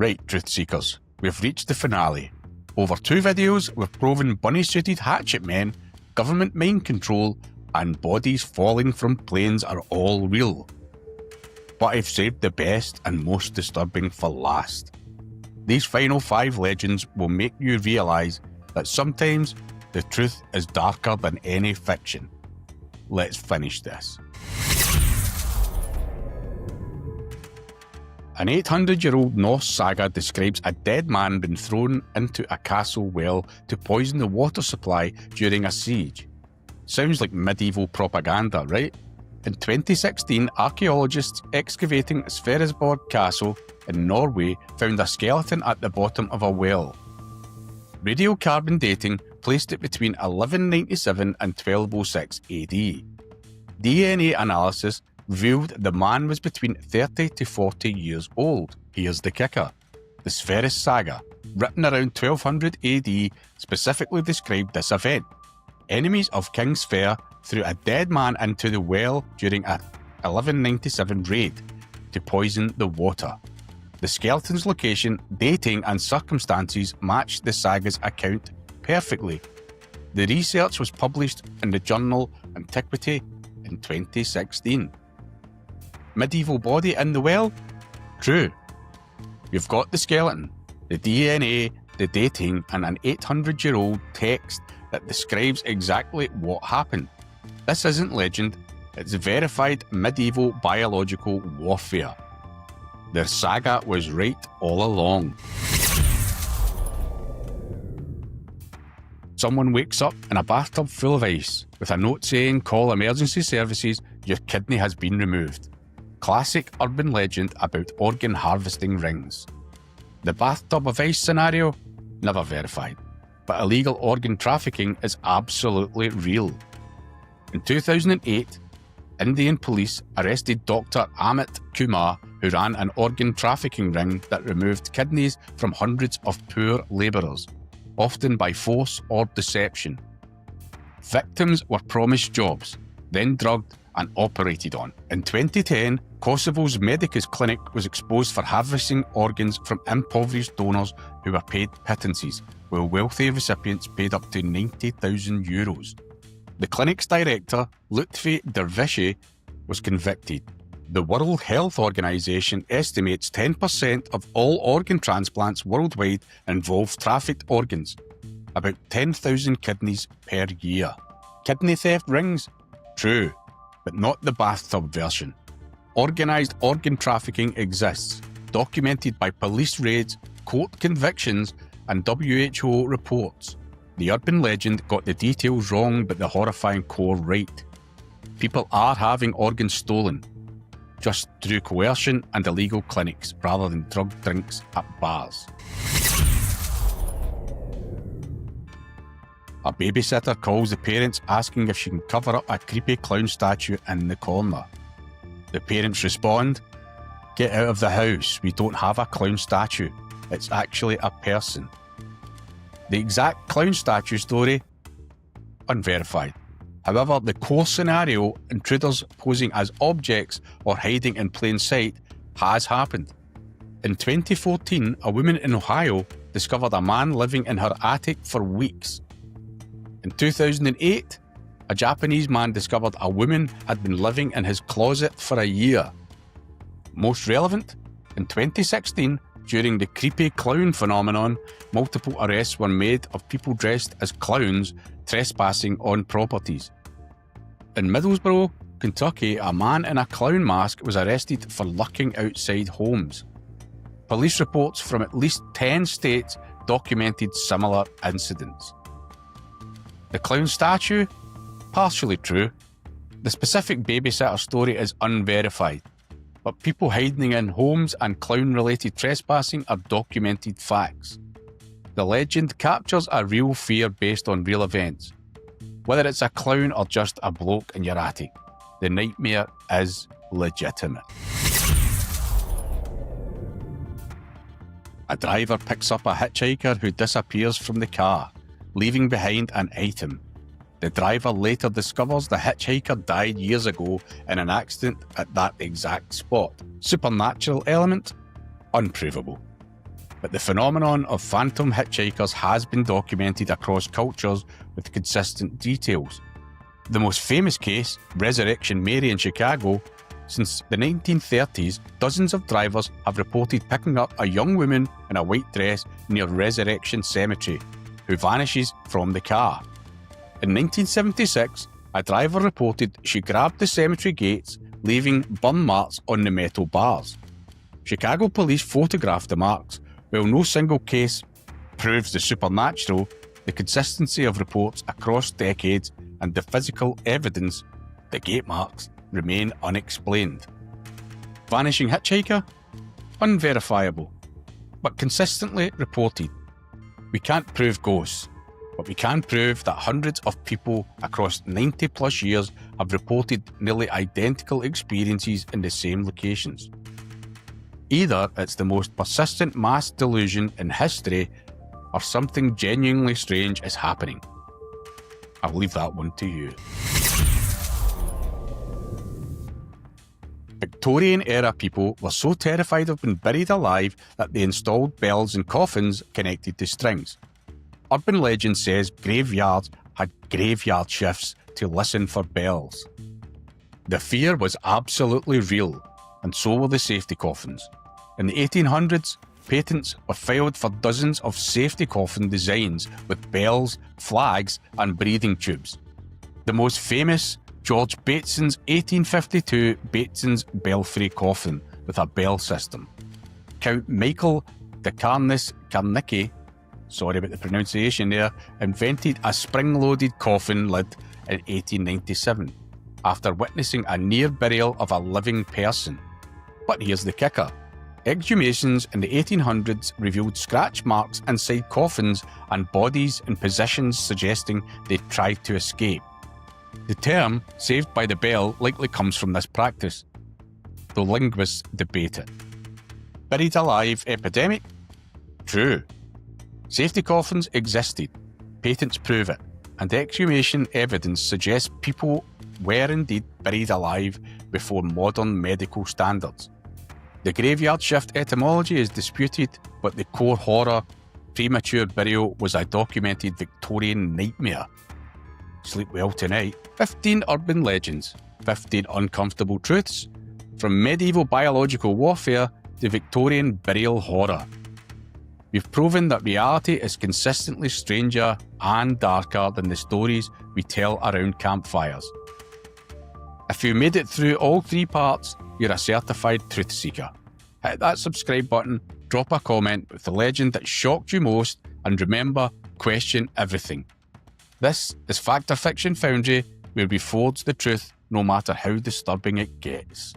Right, truth seekers, we've reached the finale. Over 2 videos, we've proven bunny-suited hatchet men, government mind control, and bodies falling from planes are all real. But I've saved the best and most disturbing for last. These final 5 legends will make you realise that sometimes the truth is darker than any fiction. Let's finish this. An 800-year-old Norse saga describes a dead man being thrown into a castle well to poison the water supply during a siege. Sounds like medieval propaganda, right? In 2016, archaeologists excavating Sverresborg Castle in Norway found a skeleton at the bottom of a well. Radiocarbon dating placed it between 1197 and 1206 AD. DNA analysis revealed the man was between 30 to 40 years old. Here's the kicker. The Sverres Saga, written around 1200 AD, specifically described this event. Enemies of King Sverre threw a dead man into the well during a 1197 raid to poison the water. The skeleton's location, dating and circumstances matched the saga's account perfectly. The research was published in the journal Antiquity in 2016. Medieval body in the well? True. You've got the skeleton, the DNA, the dating, and an 800-year-old text that describes exactly what happened. This isn't legend, it's verified medieval biological warfare. Their saga was right all along. Someone wakes up in a bathtub full of ice with a note saying, "Call emergency services, your kidney has been removed." Classic urban legend about organ harvesting rings. The bathtub of ice scenario? Never verified. But illegal organ trafficking is absolutely real. In 2008, Indian police arrested Dr. Amit Kumar, who ran an organ trafficking ring that removed kidneys from hundreds of poor labourers, often by force or deception. Victims were promised jobs, then drugged and operated on. In 2010, Kosovo's Medicus Clinic was exposed for harvesting organs from impoverished donors who were paid pittances, while wealthy recipients paid up to €90,000. The clinic's director, Lutfi Dervishi, was convicted. The World Health Organization estimates 10% of all organ transplants worldwide involve trafficked organs, about 10,000 kidneys per year. Kidney theft rings? True, but not the bathtub version. Organised organ trafficking exists, documented by police raids, court convictions, and WHO reports. The urban legend got the details wrong but the horrifying core right. People are having organs stolen, just through coercion and illegal clinics rather than drugged drinks at bars. A babysitter calls the parents asking if she can cover up a creepy clown statue in the corner. The parents respond, "Get out of the house, we don't have a clown statue, it's actually a person." The exact clown statue story? Unverified. However, the core scenario, intruders posing as objects or hiding in plain sight, has happened. In 2014, a woman in Ohio discovered a man living in her attic for weeks. In 2008, a Japanese man discovered a woman had been living in his closet for a year. Most relevant, in 2016, during the creepy clown phenomenon, multiple arrests were made of people dressed as clowns trespassing on properties. In Middlesbrough, Kentucky, a man in a clown mask was arrested for lurking outside homes. Police reports from at least 10 states documented similar incidents. The clown statue? Partially true. The specific babysitter story is unverified, but people hiding in homes and clown-related trespassing are documented facts. The legend captures a real fear based on real events. Whether it's a clown or just a bloke in your attic, the nightmare is legitimate. A driver picks up a hitchhiker who disappears from the car, leaving behind an item. The driver later discovers the hitchhiker died years ago in an accident at that exact spot. Supernatural element? Unprovable. but the phenomenon of phantom hitchhikers has been documented across cultures with consistent details. The most famous case, Resurrection Mary in Chicago, since the 1930s, dozens of drivers have reported picking up a young woman in a white dress near Resurrection Cemetery, who vanishes from the car. In 1976, a driver reported she grabbed the cemetery gates, leaving burn marks on the metal bars. Chicago police photographed the marks. While no single case proves the supernatural, the consistency of reports across decades and the physical evidence, the gate marks, remain unexplained. Vanishing Hitchhiker? Unverifiable, but consistently reported. We can't prove ghosts, but we can prove that hundreds of people across 90 plus years have reported nearly identical experiences in the same locations. Either it's the most persistent mass delusion in history, or something genuinely strange is happening. I'll leave that one to you. Victorian-era people were so terrified of being buried alive that they installed bells in coffins connected to strings. Urban legend says graveyards had graveyard shifts to listen for bells. The fear was absolutely real, and so were the safety coffins. In the 1800s, patents were filed for dozens of safety coffin designs with bells, flags, and breathing tubes. The most famous, George Bateson's 1852 Bateson's Belfry coffin with a bell system. Count Michael de Carnicki, sorry about the pronunciation there, invented a spring-loaded coffin lid in 1897 after witnessing a near burial of a living person. But here's the kicker. Exhumations in the 1800s revealed scratch marks inside coffins and bodies in positions suggesting they'd tried to escape. The term, saved by the bell, likely comes from this practice, though linguists debate it. Buried alive epidemic? True. Safety coffins existed, patents prove it, and exhumation evidence suggests people were indeed buried alive before modern medical standards. The graveyard shift etymology is disputed, but the core horror, premature burial, was a documented Victorian nightmare. Sleep well tonight. 15 urban legends, 15 uncomfortable truths, from medieval biological warfare to Victorian burial horror. We've proven that reality is consistently stranger and darker than the stories we tell around campfires. If you made it through all 3 parts, you're a certified truth seeker. Hit that subscribe button, drop a comment with the legend that shocked you most, and remember, question everything. This is Fact or Fiction Foundry, where we forge the truth no matter how disturbing it gets.